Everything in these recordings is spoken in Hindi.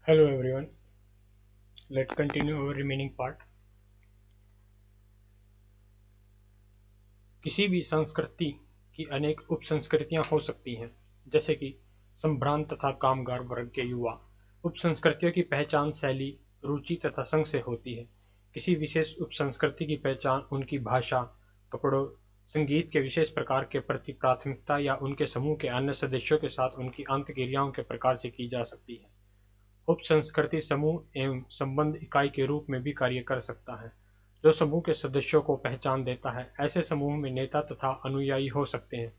Hello everyone, let's continue our remaining part. किसी भी संस्कृति की अनेक उपसंस्कृतियां हो सकती हैं, जैसे कि संभ्रांत तथा कामगार वर्ग के युवा। उपसंस्कृतियों की पहचान शैली, रुचि तथा संघ से होती है। किसी विशेष उपसंस्कृति की पहचान उनकी भाषा, कपड़ों, संगीत के विशेष प्रकार के प्रति प्राथमिकता या उनके समूह के अन्य सदस्यों के साथ उनकी अंतःक्रियाओं के प्रकार से की जा सकती है। उपसंस्कृति समूह एवं संबंध इकाई के रूप में भी कार्य कर सकता है, जो समूह के सदस्यों को पहचान देता है। ऐसे समूह में नेता तथा अनुयायी हो सकते हैं,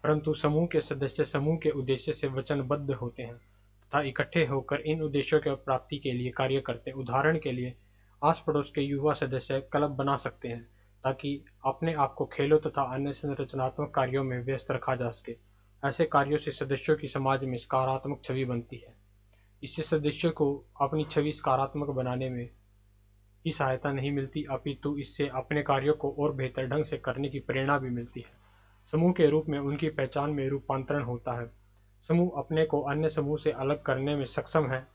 परंतु समूह के सदस्य समूह के उद्देश्य से वचनबद्ध होते हैं तथा इकट्ठे होकर इन उद्देश्यों की प्राप्ति के लिए कार्य करते हैं। उदाहरण के लिए, आस पड़ोस के युवा सदस्य क्लब बना सकते हैं ताकि अपने आप को खेलों तथा अन्य संरचनात्मक कार्यों में व्यस्त रखा जा सके। ऐसे कार्यों से सदस्यों की समाज में सकारात्मक छवि बनती है। इससे सदस्यों को अपनी छवि सकारात्मक बनाने में ही सहायता नहीं मिलती, अपितु इससे अपने कार्यों को और बेहतर ढंग से करने की प्रेरणा भी मिलती है। समूह के रूप में उनकी पहचान में रूपांतरण होता है। समूह अपने को अन्य समूह से अलग करने में सक्षम है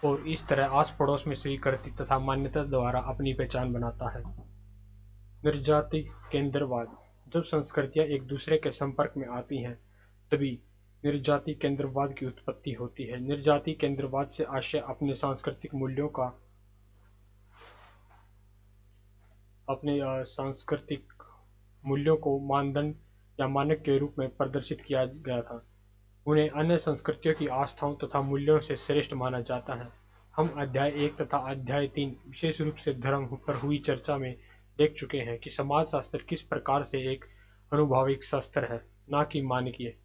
और इस तरह आस पड़ोस में स्वीकृति तथा मान्यता द्वारा अपनी पहचान बनाता है। निर्जाति केंद्रवाद। जब संस्कृतियां एक दूसरे के संपर्क में आती हैं, तभी निर्जाति केंद्रवाद की उत्पत्ति होती है। निर्जाति केंद्रवाद से आशय अपने सांस्कृतिक मूल्यों का अपने सांस्कृतिक मूल्यों को मानदंड या मानक के रूप में प्रदर्शित किया गया था। उन्हें अन्य संस्कृतियों की आस्थाओं तथा मूल्यों से श्रेष्ठ माना जाता है। हम अध्याय 1 तथा अध्याय 3 विशेष रूप से धर्म पर हुई चर्चा में देख चुके हैं कि समाजशास्त्र किस प्रकार से एक अनुभाविक शास्त्र है, न कि मानकीय।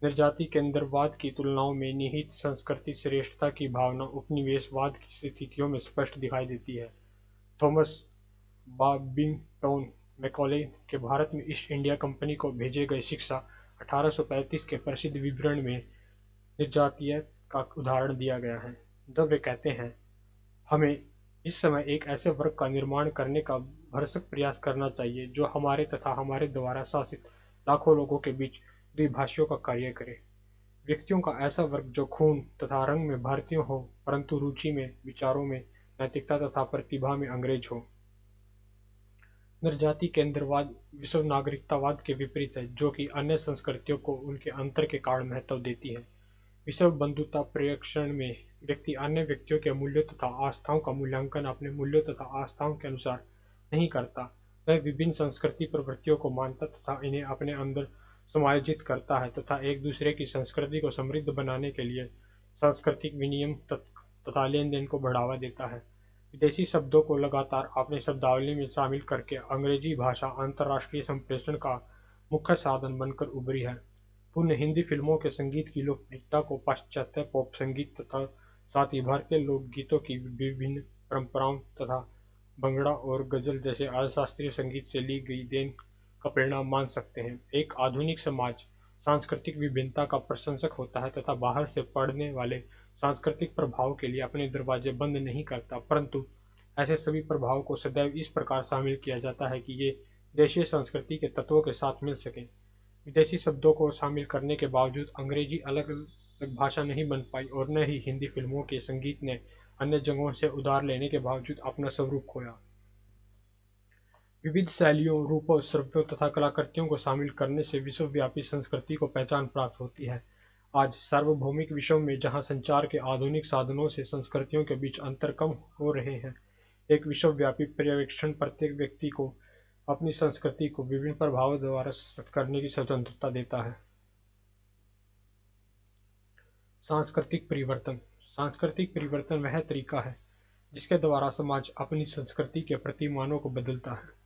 निर्जाति केंद्रवाद की तुलनाओं में निहित संस्कृति श्रेष्ठता की भावना उपनिवेशवाद की स्थितियों में स्पष्ट दिखाई देती है। थॉमस बॉबिंगटन मैकॉले के भारत में ईस्ट इंडिया कंपनी को भेजे गए शिक्षा 1835 के प्रसिद्ध विवरण में निर्जातीय का उदाहरण दिया गया है, जब वे कहते हैं, हमें इस समय एक ऐसे वर्ग का निर्माण करने का भरसक प्रयास करना चाहिए जो हमारे तथा हमारे द्वारा शासित लाखों लोगों के बीच द्विभाषियों का कार्य करे। व्यक्तियों का ऐसा वर्ग जो खून तथा रंग में भारतीय हो, परंतु रुचि में, विचारों में, नैतिकता तथा प्रतिभा में अंग्रेज हो। निर्जाति केंद्रवाद विश्व नागरिकतावाद के विपरीत है, जो कि अन्य संस्कृतियों को उनके अंतर के कारण महत्व देती है। विश्व बंधुता पर्यवेक्षण में व्यक्ति अन्य व्यक्तियों के मूल्यों तथा आस्थाओं का मूल्यांकन अपने मूल्यों तथा आस्थाओं के अनुसार नहीं करता। वह विभिन्न संस्कृति प्रवृत्तियों को मानता तथा इन्हें अपने अंदर समायोजित करता है तथा एक दूसरे की संस्कृति को समृद्ध बनाने के लिए सांस्कृतिक विनिमय तथा लेन देन को बढ़ावा देता है। विदेशी शब्दों को लगातार अपनी शब्दावली में शामिल करके अंग्रेजी भाषा अंतर्राष्ट्रीय संप्रेषण का मुख्य साधन बनकर उभरी है। पुनः हिंदी फिल्मों के संगीत की लोकप्रियता को पाश्चात्य पॉप संगीत तथा साथ ही भारतीय लोकगीतों की विभिन्न परंपराओं तथा भंगड़ा और गजल जैसे अशास्त्रीय संगीत से ली गई देन का परिणाम मान सकते हैं। एक आधुनिक समाज सांस्कृतिक विभिन्नता का प्रशंसक होता है तथा बाहर से पड़ने वाले सांस्कृतिक प्रभाव के लिए अपने दरवाजे बंद नहीं करता, परंतु ऐसे सभी प्रभावों को सदैव इस प्रकार शामिल किया जाता है कि ये देशीय संस्कृति के तत्वों के साथ मिल सकें। विदेशी शब्दों को शामिल करने के बावजूद अंग्रेजी अलग अलग भाषा नहीं बन पाई और न ही हिंदी फिल्मों के संगीत ने अन्य जगहों से उधार लेने के बावजूद अपना स्वरूप खोया। विविध शैलियों, रूपों, श्रव्यों तथा कलाकृतियों को शामिल करने से विश्वव्यापी संस्कृति को पहचान प्राप्त होती है। आज सार्वभौमिक विश्व में जहाँ संचार के आधुनिक साधनों से संस्कृतियों के बीच अंतर कम हो रहे हैं, एक विश्वव्यापी पर्यवेक्षण प्रत्येक व्यक्ति को अपनी संस्कृति को विभिन्न प्रभावों द्वारा करने की स्वतंत्रता देता है। सांस्कृतिक परिवर्तन। सांस्कृतिक परिवर्तन वह तरीका है जिसके द्वारा समाज अपनी संस्कृति के प्रतिमानों को बदलता है।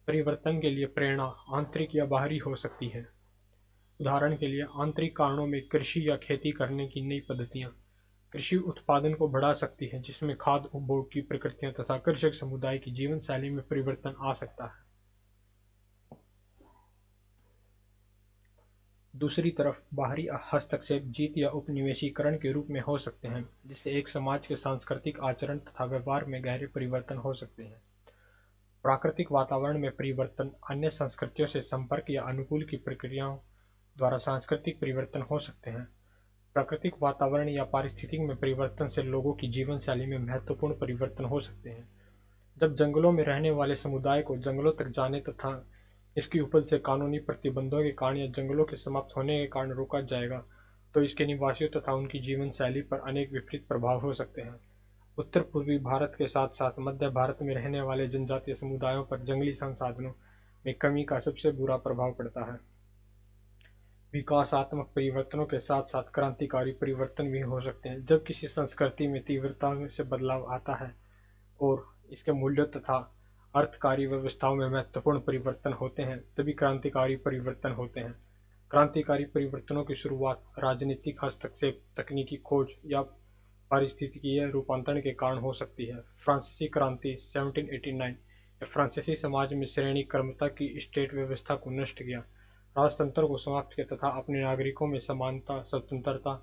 परिवर्तन के लिए प्रेरणा आंतरिक या बाहरी हो सकती है। उदाहरण के लिए, आंतरिक कारणों में कृषि या खेती करने की नई पद्धतियां कृषि उत्पादन को बढ़ा सकती हैं, जिसमें खाद्य उपभोग की प्रकृतियां तथा कृषक समुदाय की जीवन शैली में परिवर्तन आ सकता है। दूसरी तरफ बाहरी हस्तक्षेप जीत या उपनिवेशीकरण के रूप में हो सकते हैं, जिससे एक समाज के सांस्कृतिक आचरण तथा व्यवहार में गहरे परिवर्तन हो सकते हैं। प्राकृतिक वातावरण में परिवर्तन, अन्य संस्कृतियों से संपर्क या अनुकूल की प्रक्रियाओं द्वारा सांस्कृतिक परिवर्तन हो सकते हैं। प्राकृतिक वातावरण या पारिस्थितिक में परिवर्तन से लोगों की जीवन शैली में महत्वपूर्ण परिवर्तन हो सकते हैं। जब जंगलों में रहने वाले समुदाय को जंगलों तक जाने तथा इसकी उपज से कानूनी प्रतिबंधों के कारण या जंगलों के समाप्त होने के कारण रोका जाएगा, तो इसके निवासियों तथा उनकी जीवन शैली पर अनेक विपरीत प्रभाव हो सकते हैं। उत्तर पूर्वी भारत के साथ साथ मध्य भारत में रहने वाले जनजातीय समुदायों पर जंगली संसाधनों में कमी का सबसे बुरा प्रभाव पड़ता है। विकासात्मक परिवर्तनों के साथ साथ क्रांतिकारी परिवर्तन भी हो सकते हैं। जब किसी संस्कृति में तीव्रता से बदलाव आता है और इसके मूल्यों तथा अर्थकारी व्यवस्थाओं में महत्वपूर्ण परिवर्तन होते हैं, तभी क्रांतिकारी परिवर्तन होते हैं। क्रांतिकारी परिवर्तनों की शुरुआत राजनीतिक हस्तक्षेप, तकनीकी खोज या पारिस्थितिकीय रूपांतरण के कारण हो सकती है। फ्रांसीसी क्रांति 1789 ने फ्रांसीसी समाज में श्रेणी क्रमता की स्टेट व्यवस्था को नष्ट किया, राजतंत्र को समाप्त किया तथा अपने नागरिकों में समानता, स्वतंत्रता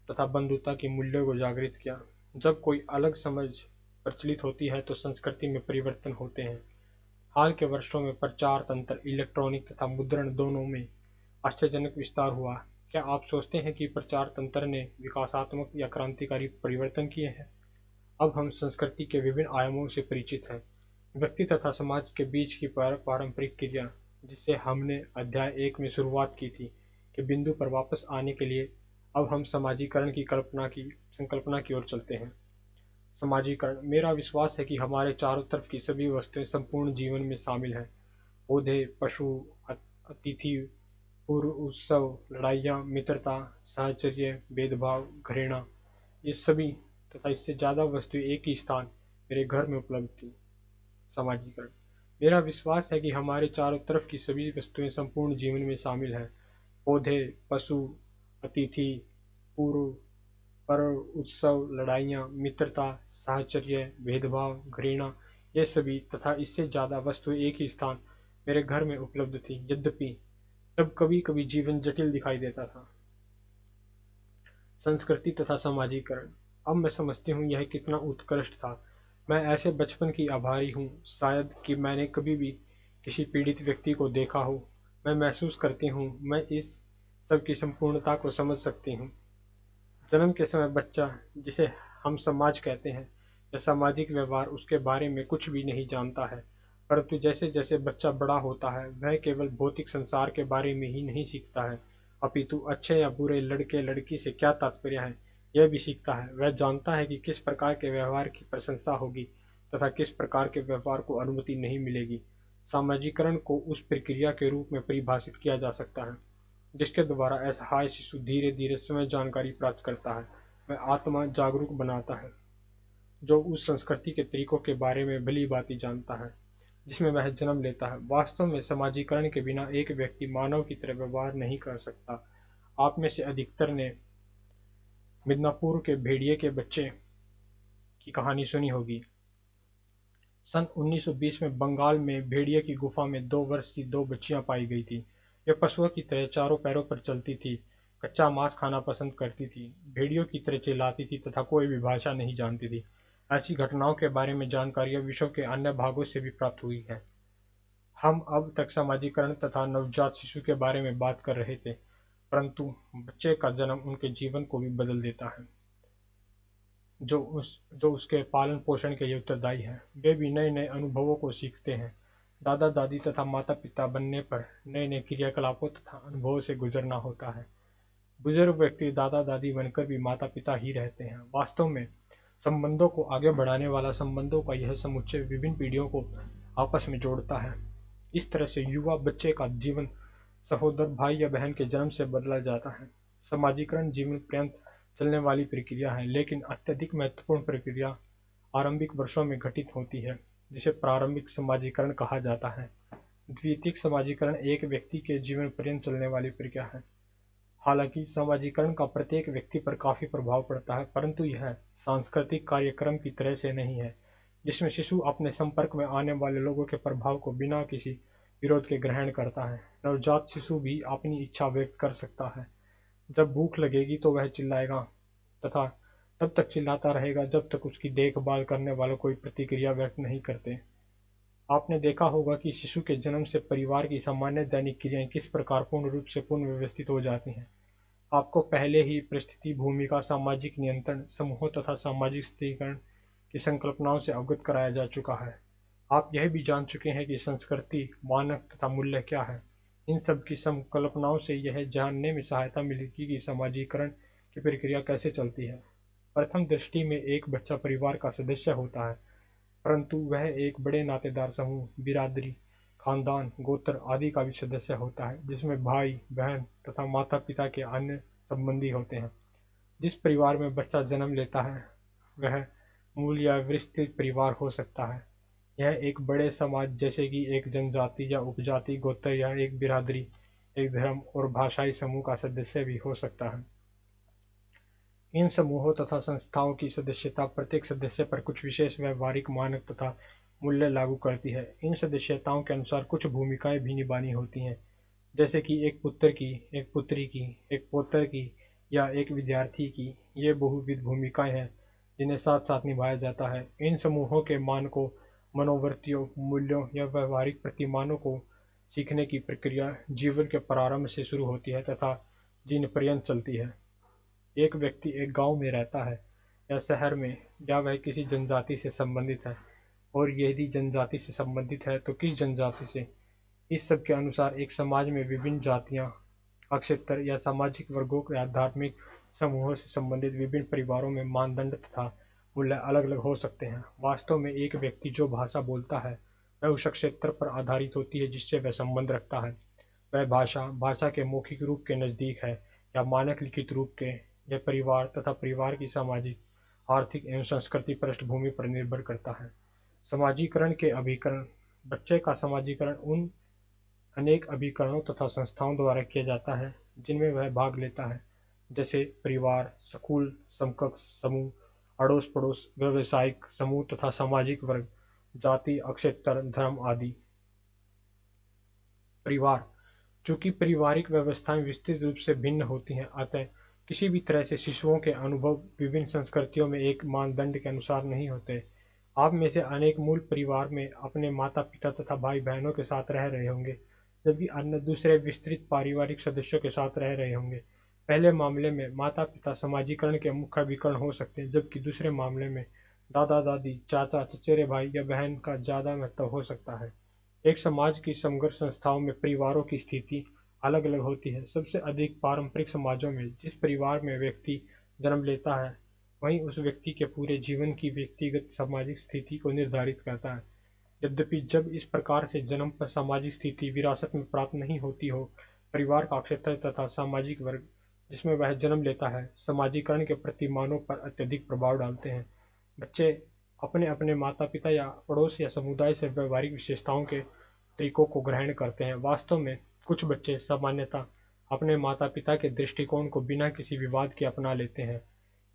तथा बंधुता के मूल्यों को जागृत किया। जब कोई अलग समझ प्रचलित होती है तो संस्कृति में परिवर्तन होते हैं। हाल के वर्षों में प्रचार तंत्र, इलेक्ट्रॉनिक तथा मुद्रण दोनों में आश्चर्यजनक विस्तार हुआ। क्या आप सोचते हैं कि प्रचार तंत्र ने विकासात्मक या क्रांतिकारी परिवर्तन किए हैं? अब हम संस्कृति के विभिन्न आयामों से परिचित हैं। व्यक्ति तथा समाज के बीच की पारंपरिक क्रिया, जिससे हमने अध्याय 1 में शुरुआत की थी, के बिंदु पर वापस आने के लिए अब हम समाजीकरण की संकल्पना की ओर चलते हैं। समाजीकरण। मेरा विश्वास है कि हमारे चारों तरफ की सभी वस्तुएं संपूर्ण जीवन में शामिल हैं। पौधे, पशु, अतिथि, पूर्व उत्सव, लड़ाइयाँ, मित्रता, साहचर्य, भेदभाव, घृणा, ये सभी तथा इससे ज़्यादा वस्तुएं एक ही स्थान, मेरे घर में उपलब्ध थी। समाजीकरण। मेरा विश्वास है कि हमारे चारों तरफ की सभी वस्तुएं संपूर्ण जीवन में शामिल हैं। पौधे, पशु, अतिथि, पूर्व, पर्व, उत्सव, लड़ाइयाँ, मित्रता, साहचर्य, भेदभाव, घृणा, ये सभी तथा इससे ज़्यादा वस्तुएं एक ही स्थान, मेरे घर में उपलब्ध थी। यद्यपि तब कभी कभी जीवन जटिल दिखाई देता था। संस्कृति तथा समाजीकरण। अब मैं समझती हूँ यह कितना उत्कृष्ट था। मैं ऐसे बचपन की आभारी हूँ, शायद कि मैंने कभी भी किसी पीड़ित व्यक्ति को देखा हो। मैं महसूस करती हूँ मैं इस सब की संपूर्णता को समझ सकती हूँ। जन्म के समय बच्चा, जिसे हम समाज कहते हैं, या सामाजिक व्यवहार, उसके बारे में कुछ भी नहीं जानता है। परंतु जैसे जैसे बच्चा बड़ा होता है, वह केवल भौतिक संसार के बारे में ही नहीं सीखता है, अपितु अच्छे या बुरे लड़के लड़की से क्या तात्पर्य है, यह भी सीखता है। वह जानता है कि किस प्रकार के व्यवहार की प्रशंसा होगी तथा किस प्रकार के व्यवहार को अनुमति नहीं मिलेगी। सामाजिकरण को उस प्रक्रिया के रूप में परिभाषित किया जा सकता है जिसके द्वारा असहाय शिशु धीरे धीरे स्वयं जानकारी प्राप्त करता है। वह आत्मा जागरूक बनाता है, जो उस संस्कृति के तरीकों के बारे में भली भांति जानता है जिसमें वह जन्म लेता है। वास्तव में समाजीकरण के बिना एक व्यक्ति मानव की तरह व्यवहार नहीं कर सकता। आप में से अधिकतर ने मिदनापुर के भेड़िए के बच्चे की कहानी सुनी होगी। सन 1920 में बंगाल में भेड़िए की गुफा में 2 वर्ष की 2 बच्चियां पाई गई थी। वे पशुओं की तरह चारों पैरों पर चलती थी, कच्चा मांस खाना पसंद करती थी, भेड़ियों की तरह चिल्लाती थी तथा कोई भी भाषा नहीं जानती थी। ऐसी घटनाओं के बारे में जानकारियां विश्व के अन्य भागों से भी प्राप्त हुई है। हम अब तक समाजीकरण तथा नवजात शिशु के बारे में बात कर रहे थे, परंतु बच्चे का जन्म उनके जीवन को भी बदल देता है, जो उसके पालन पोषण के लिए उत्तरदायी है। वे भी नए नए अनुभवों को सीखते हैं। दादा दादी तथा माता पिता बनने पर नए नए क्रियाकलापों तथा अनुभवों से गुजरना होता है। बुजुर्ग व्यक्ति दादा दादी बनकर भी माता पिता ही रहते हैं। वास्तव में संबंधों को आगे बढ़ाने वाला संबंधों का यह समुच्चय विभिन्न पीढ़ियों को आपस में जोड़ता है। इस तरह से युवा बच्चे का जीवन सहोदर, भाई या बहन के जन्म से बदला जाता है। समाजीकरण जीवन पर्यंत चलने वाली प्रक्रिया है, लेकिन अत्यधिक महत्वपूर्ण प्रक्रिया आरंभिक वर्षों में घटित होती है, जिसे प्रारंभिक समाजीकरण कहा जाता है। द्वितीयक समाजीकरण एक व्यक्ति के जीवन पर्यंत चलने वाली प्रक्रिया है। हालांकि समाजीकरण का प्रत्येक व्यक्ति पर काफी प्रभाव पड़ता है, परंतु यह सांस्कृतिक कार्यक्रम की तरह से नहीं है, जिसमें शिशु अपने संपर्क में आने वाले लोगों के प्रभाव को बिना किसी विरोध के ग्रहण करता है। नवजात शिशु भी अपनी इच्छा व्यक्त कर सकता है। जब भूख लगेगी तो वह चिल्लाएगा तथा तब तक चिल्लाता रहेगा जब तक उसकी देखभाल करने वाले कोई प्रतिक्रिया व्यक्त नहीं करते। आपने देखा होगा कि शिशु के जन्म से परिवार की सामान्य दैनिक क्रियाएं किस प्रकार पूर्ण रूप से पुनर्व्यवस्थित हो जाती हैं। आपको पहले ही परिस्थिति, भूमिका, सामाजिक नियंत्रण, समूहों तथा सामाजिक स्थिरीकरण की संकल्पनाओं से अवगत कराया जा चुका है। आप यह भी जान चुके हैं कि संस्कृति, मानक तथा मूल्य क्या है। इन सब की संकल्पनाओं से यह जानने में सहायता मिलेगी कि समाजीकरण की प्रक्रिया कैसे चलती है। प्रथम दृष्टि में एक बच्चा परिवार का सदस्य होता है, परंतु वह एक बड़े नातेदार समूह, बिरादरी, खानदान, गोत्र आदि का भी सदस्य होता है, जिसमें भाई, बहन तथा माता-पिता के अन्य संबंधी होते हैं। जिस परिवार में बच्चा जन्म लेता है, वह मूल या विस्तृत परिवार हो सकता है। यह एक बड़े समाज जैसे कि एक जनजाति या उपजाति, गोत्र या एक बिरादरी, एक धर्म और भाषाई समूह का सदस्य भी हो सकता है। इन समूहों तथा संस्थाओं की सदस्यता प्रत्येक सदस्य पर कुछ विशेष व्यवहारिक मानक तथा मूल्य लागू करती है। इन सदस्यताओं के अनुसार कुछ भूमिकाएं भी निभानी होती हैं, जैसे कि एक पुत्र की, एक पुत्री की, एक पौत्र की या एक विद्यार्थी की। ये बहुविध भूमिकाएं हैं जिन्हें साथ साथ निभाया जाता है। इन समूहों के मानकों, मनोवृत्तियों, मूल्यों या व्यवहारिक प्रतिमानों को सीखने की प्रक्रिया जीवन के प्रारंभ से शुरू होती है तथा जीवन पर्यंत चलती है। एक व्यक्ति एक गांव में रहता है या शहर में, या वह किसी जनजाति से संबंधित है, और यदि जनजाति से संबंधित है तो किस जनजाति से। इस सब के अनुसार एक समाज में विभिन्न जातियां, अक्षेत्र या सामाजिक वर्गों या धार्मिक समूहों से संबंधित विभिन्न परिवारों में मानदंड तथा मूल्य अलग अलग हो सकते हैं। वास्तव में एक व्यक्ति जो भाषा बोलता है वह उस क्षेत्र पर आधारित होती है जिससे वह संबंध रखता है। वह भाषा भाषा के मौखिक रूप के नजदीक है या मानक लिखित रूप के। यह परिवार तथा परिवार की सामाजिक, आर्थिक एवं संस्कृति पृष्ठभूमि पर निर्भर करता है। समाजीकरण के अभिकरण। बच्चे का समाजीकरण उन अनेक अभिकरणों तथा संस्थाओं द्वारा किया जाता है जिनमें वह भाग लेता है, जैसे परिवार, स्कूल, समकक्ष समूह, अड़ोस पड़ोस, व्यावसायिक समूह तथा सामाजिक वर्ग, जाति, अक्षेत्र, धर्म आदि। परिवार। चूंकि पारिवारिक व्यवस्थाएं विस्तृत रूप से भिन्न होती हैं, अतः किसी भी तरह से शिशुओं के अनुभव विभिन्न संस्कृतियों में एक मानदंड के अनुसार नहीं होते। आप में से अनेक मूल परिवार में अपने माता पिता तथा भाई बहनों के साथ रह रहे होंगे, जबकि अन्य दूसरे विस्तृत पारिवारिक सदस्यों के साथ रह रहे होंगे। पहले मामले में माता पिता समाजीकरण के मुख्य अभिकरण हो सकते हैं, जबकि दूसरे मामले में दादा दादी, चाचा, चचेरे भाई या बहन का ज्यादा महत्व हो सकता है। एक समाज की समग्र संस्थाओं में परिवारों की स्थिति अलग अलग होती है। सबसे अधिक पारंपरिक समाजों में जिस परिवार में व्यक्ति जन्म लेता है वही उस व्यक्ति के पूरे जीवन की व्यक्तिगत सामाजिक स्थिति को निर्धारित करता है। यद्यपि जब इस प्रकार से जन्म पर सामाजिक स्थिति विरासत में प्राप्त नहीं होती हो, परिवार का क्षेत्र तथा सामाजिक वर्ग जिसमें वह जन्म लेता है समाजीकरण के प्रतिमानों पर अत्यधिक प्रभाव डालते हैं। बच्चे अपने अपने माता पिता या पड़ोस या समुदाय से व्यवहारिक विशेषताओं के तरीकों को ग्रहण करते हैं। वास्तव में कुछ बच्चे सामान्यतः अपने माता पिता के दृष्टिकोण को बिना किसी विवाद के अपना लेते हैं।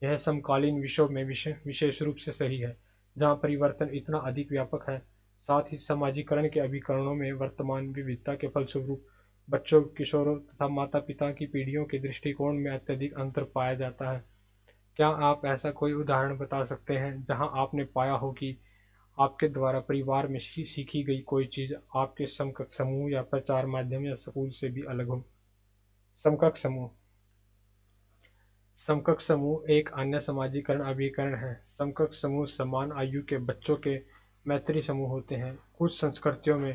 यह समकालीन विश्व में विशेष रूप से सही है, जहाँ परिवर्तन इतना अधिक व्यापक है। साथ ही समाजीकरण के अभिकरणों में वर्तमान विविधता के फलस्वरूप बच्चों, किशोरों तथा माता पिता की पीढ़ियों के दृष्टिकोण में अत्यधिक अंतर पाया जाता है। क्या आप ऐसा कोई उदाहरण बता सकते हैं जहां आपने पाया हो कि आपके द्वारा परिवार में सीखी गई कोई चीज आपके समकक्ष समूह या प्रचार माध्यम या स्कूल से भी अलग हो? समकक्ष समूह। समकक्ष समूह एक अन्य समाजीकरण अभिकरण है। समकक्ष समूह समान आयु के बच्चों के मैत्री समूह होते हैं। कुछ संस्कृतियों में,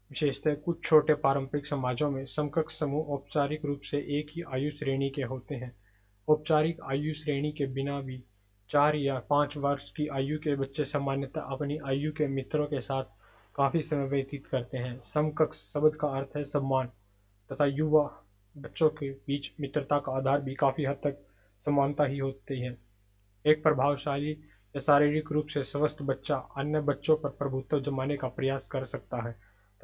विशेषतः कुछ छोटे पारंपरिक समाजों में, समकक्ष समूह औपचारिक रूप से एक ही आयु श्रेणी के होते हैं। औपचारिक आयु श्रेणी के बिना भी 4 या 5 वर्ष की आयु के बच्चे सामान्यतः अपनी आयु के मित्रों के साथ काफी समय व्यतीत करते हैं। समकक्ष शब्द का अर्थ है सम्मान, तथा युवा बच्चों के बीच मित्रता का आधार भी काफी हद तक समानता ही होती है। एक प्रभावशाली या शारीरिक रूप से स्वस्थ बच्चा अन्य बच्चों पर प्रभुत्व जमाने का प्रयास कर सकता है।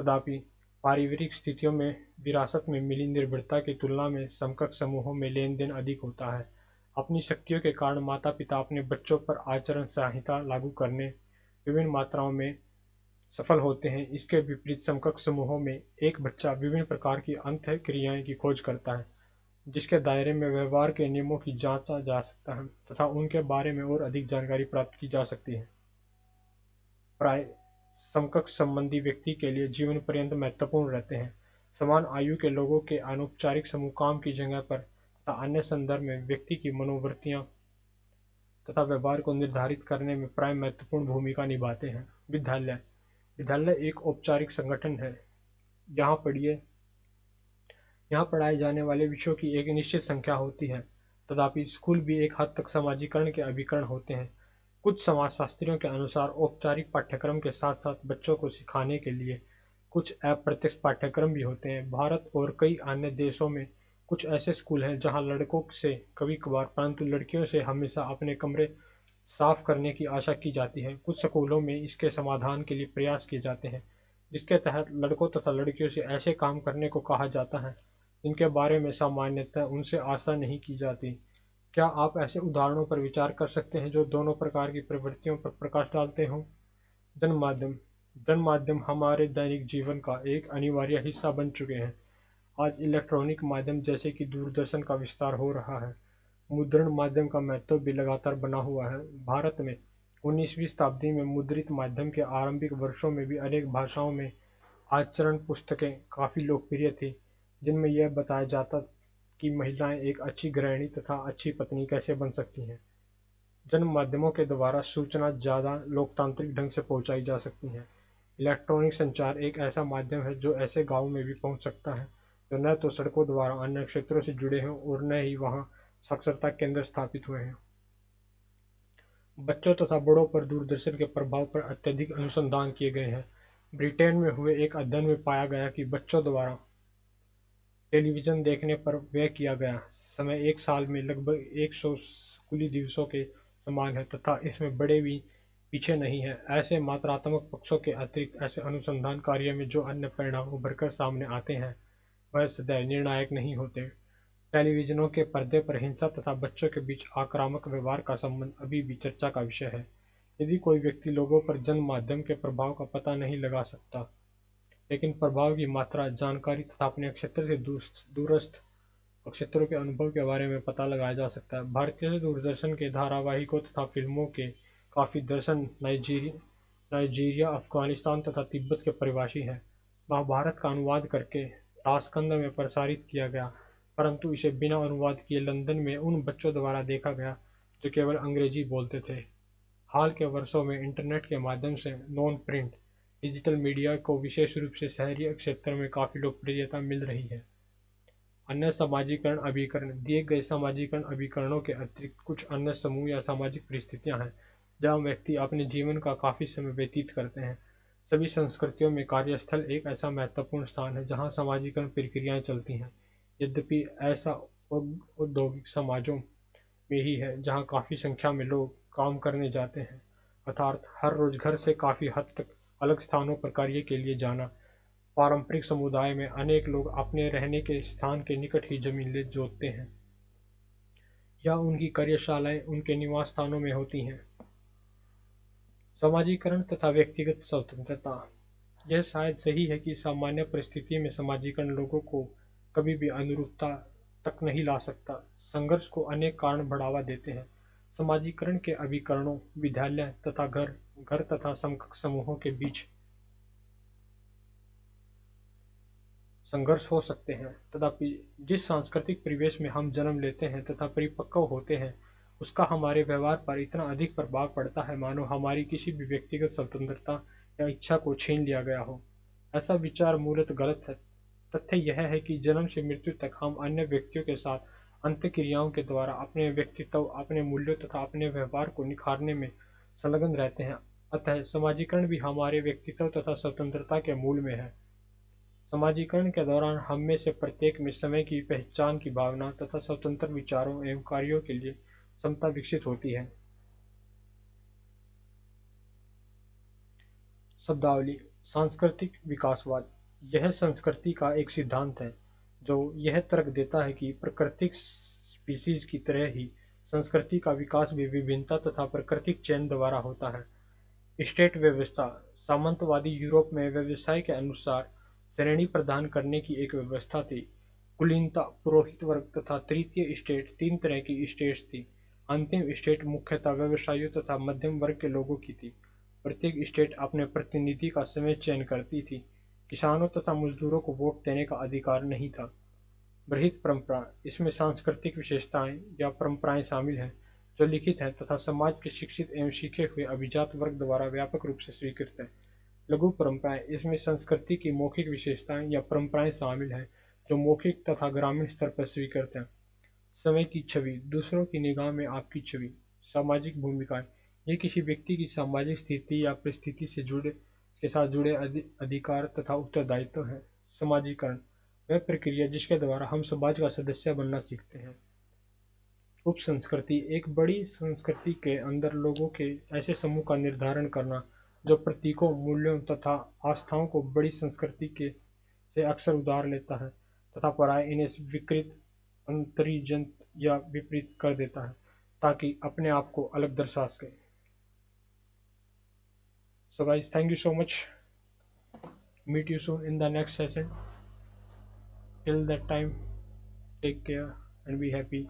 तथापि पारिवारिक स्थितियों में विरासत में मिली निर्भरता की तुलना में समकक्ष समूहों में लेन देन अधिक होता है। अपनी शक्तियों के कारण माता पिता अपने बच्चों पर आचरण संहिता लागू करने विभिन्न मात्राओं में सफल होते हैं। इसके विपरीत समकक्ष समूहों में एक बच्चा विभिन्न प्रकार की अंतःक्रियाएं की खोज करता है, जिसके दायरे में व्यवहार के नियमों की जांचा जा सकता है तथा उनके बारे में और अधिक जानकारी प्राप्त की जा सकती है। प्राय समकक्ष संबंधी व्यक्ति के लिए जीवन पर्यंत महत्वपूर्ण रहते हैं। समान आयु के लोगों के अनौपचारिक समूह काम की जगह पर तथा अन्य संदर्भ में व्यक्ति की मनोवृत्तियां तथा व्यवहार को निर्धारित करने में प्राय महत्वपूर्ण भूमिका निभाते हैं। विद्यालय विद्यालय एक औपचारिक संगठन है। यहाँ पढ़िए यहाँ पढ़ाए जाने वाले विषयों की एक निश्चित संख्या होती है। तथापि स्कूल भी एक हद तक समाजीकरण के अभिकरण होते हैं। कुछ समाजशास्त्रियों के अनुसार औपचारिक पाठ्यक्रम के साथ साथ बच्चों को सिखाने के लिए कुछ अप्रत्यक्ष पाठ्यक्रम भी होते हैं। भारत और कई अन्य देशों में कुछ ऐसे स्कूल हैं जहां लड़कों से कभी कभार परंतु लड़कियों से हमेशा अपने कमरे साफ करने की आशा की जाती है। कुछ स्कूलों में इसके समाधान के लिए प्रयास किए जाते हैं, जिसके तहत लड़कों तथा लड़कियों से ऐसे काम करने को कहा जाता है जिनके बारे में सामान्यतः उनसे आशा नहीं की जाती। क्या आप ऐसे उदाहरणों पर विचार कर सकते हैं जो दोनों प्रकार की प्रवृत्तियों पर प्रकाश डालते हों? जनमाध्यम जनमाध्यम हमारे दैनिक जीवन का एक अनिवार्य हिस्सा बन चुके हैं। आज इलेक्ट्रॉनिक माध्यम जैसे कि दूरदर्शन का विस्तार हो रहा है। मुद्रण माध्यम का महत्व भी लगातार बना हुआ है। भारत में 19वीं शताब्दी में मुद्रित माध्यम के आरंभिक वर्षों में भी अनेक भाषाओं में आचरण पुस्तकें काफ़ी लोकप्रिय थी, जिनमें यह बताया जाता कि महिलाएं एक अच्छी गृहिणी तथा अच्छी पत्नी कैसे बन सकती हैं। जन माध्यमों के द्वारा सूचना ज़्यादा लोकतांत्रिक ढंग से पहुंचाई जा सकती है। इलेक्ट्रॉनिक संचार एक ऐसा माध्यम है जो ऐसे गांव में भी पहुंच सकता है जो न तो सड़कों द्वारा अन्य क्षेत्रों से जुड़े हों और न ही वहां साक्षरता केंद्र स्थापित हुए हैं। बच्चों तथा बड़ों पर दूरदर्शन के प्रभाव पर अत्यधिक अनुसंधान किए गए हैं। ब्रिटेन में हुए एक अध्ययन में पाया गया कि बच्चों द्वारा टेलीविजन देखने पर व्यय किया गया समय एक साल में लगभग 100 स्कूली दिवसों के समान है तथा इसमें बड़े भी पीछे नहीं है। ऐसे मात्रात्मक पक्षों के अतिरिक्त ऐसे अनुसंधान कार्य में जो अन्य परिणाम उभरकर सामने आते हैं वह सदैव निर्णायक नहीं होते। टेलीविजनों के पर्दे पर हिंसा तथा बच्चों के बीच आक्रामक व्यवहार का संबंध अभी भी चर्चा का विषय है। यदि कोई व्यक्ति लोगों पर जन माध्यम के प्रभाव का पता नहीं लगा सकता, लेकिन प्रभाव की मात्रा, जानकारी तथा अपने क्षेत्र से दूरस्थ क्षेत्रों के अनुभव के बारे में पता लगाया जा सकता है। भारतीय दूरदर्शन के धारावाहिकों तथा फिल्मों के काफ़ी दर्शन नाइजीरिया, अफगानिस्तान तथा तिब्बत के परिभाषी हैं। महाभारत का अनुवाद करके ताशकंद में प्रसारित किया गया, परंतु इसे बिना अनुवाद किए लंदन में उन बच्चों द्वारा देखा गया जो केवल अंग्रेजी बोलते थे। हाल के वर्षों में इंटरनेट के माध्यम से नॉन प्रिंट डिजिटल मीडिया को विशेष रूप से शहरी क्षेत्र में काफ़ी लोकप्रियता मिल रही है। अन्य सामाजिकरण अभिकरण दिए गए सामाजिकरण अभिकरणों के अतिरिक्त कुछ अन्य समूह या सामाजिक परिस्थितियां हैं जहां व्यक्ति अपने जीवन का काफ़ी समय व्यतीत करते हैं। सभी संस्कृतियों में कार्यस्थल एक ऐसा महत्वपूर्ण स्थान है जहां सामाजिकरण प्रक्रियाएं चलती हैं। यद्यपि ऐसा औद्योगिक समाजों में ही है जहां काफ़ी संख्या में लोग काम करने जाते हैं, अर्थात हर रोज घर से काफ़ी हद तक अलग स्थानों पर कार्य के लिए जाना। पारंपरिक समुदाय में अनेक लोग अपने रहने के स्थान के निकट ही जमीन ले जोतते हैं या उनकी कार्यशालाएं उनके निवास स्थानों में होती हैं। समाजीकरण तथा व्यक्तिगत स्वतंत्रता यह शायद सही है कि सामान्य परिस्थिति में समाजीकरण लोगों को कभी भी अनुरूपता तक नहीं ला सकता। संघर्ष को अनेक कारण बढ़ावा देते हैं। समाजीकरण के अभिकरणों विद्यालय तथा घर, घर तथा समकक्ष समूहों के बीच संघर्ष हो सकते हैं। तथापि जिस सांस्कृतिक परिवेश में हम जन्म लेते हैं तथा परिपक्व होते हैं उसका हमारे व्यवहार पर इतना अधिक प्रभाव पड़ता है मानो हमारी किसी भी व्यक्तिगत स्वतंत्रता या इच्छा को छीन लिया गया हो। ऐसा विचार मूलतः गलत है। तथ्य यह है कि जन्म से मृत्यु तक हम अन्य व्यक्तियों के साथ अंतःक्रियाओं के द्वारा अपने व्यक्तित्व, अपने मूल्यों तथा अपने व्यवहार को निखारने में संलग्न रहते हैं। अतः समाजीकरण भी हमारे व्यक्तित्व तथा स्वतंत्रता के मूल में है। समाजीकरण के दौरान हम में से प्रत्येक में समय की पहचान की भावना तथा स्वतंत्र विचारों एवं कार्यों के लिए क्षमता विकसित होती है। शब्दावली सांस्कृतिक विकासवाद यह संस्कृति का एक सिद्धांत है जो यह तर्क देता है कि प्राकृतिक स्पीशीज की तरह ही संस्कृति का विकास भी विभिन्नता तथा प्राकृतिक चयन द्वारा होता है। स्टेट व्यवस्था सामंतवादी यूरोप में व्यवसाय के अनुसार श्रेणी प्रदान करने की एक व्यवस्था थी। कुलीनता, पुरोहित वर्ग तथा तृतीय स्टेट तीन तरह की स्टेट्स थी। अंतिम स्टेट मुख्यतः व्यवसायियों तथा मध्यम वर्ग के लोगों की थी। प्रत्येक स्टेट अपने प्रतिनिधि का समय चयन करती थी। किसानों तथा मजदूरों को वोट देने का अधिकार नहीं था। बृहत् परंपरा, इसमें सांस्कृतिक विशेषताएं या परंपराएं शामिल हैं जो लिखित हैं तथा समाज के शिक्षित एवं सीखे हुए अभिजात वर्ग द्वारा व्यापक रूप से स्वीकृत हैं। लघु परंपराएं, इसमें संस्कृति की मौखिक विशेषताएं या परंपराएं शामिल हैं जो मौखिक तथा ग्रामीण स्तर पर स्वीकृत हैं। समय की छवि, दूसरों की निगाह में आपकी छवि। सामाजिक भूमिकाएं, ये किसी व्यक्ति की सामाजिक स्थिति या परिस्थिति से जुड़े के साथ जुड़े अधिकार तथा उत्तरदायित्व हैं। समाजीकरण, वह प्रक्रिया जिसके द्वारा हम समाज का सदस्य बनना सीखते हैं। उपसंस्कृति, एक बड़ी संस्कृति के अंदर लोगों के ऐसे समूह का निर्धारण करना जो प्रतीकों, मूल्यों तथा आस्थाओं को बड़ी संस्कृति के से अक्सर उधार लेता है तथा पराये इन्हें विकृत, अंतर्जनित या विपरीत कर देता है ताकि अपने आप को अलग दर्शा सके। So guys, thank you so much. Meet you soon in the next session. Till that time, take care and be happy.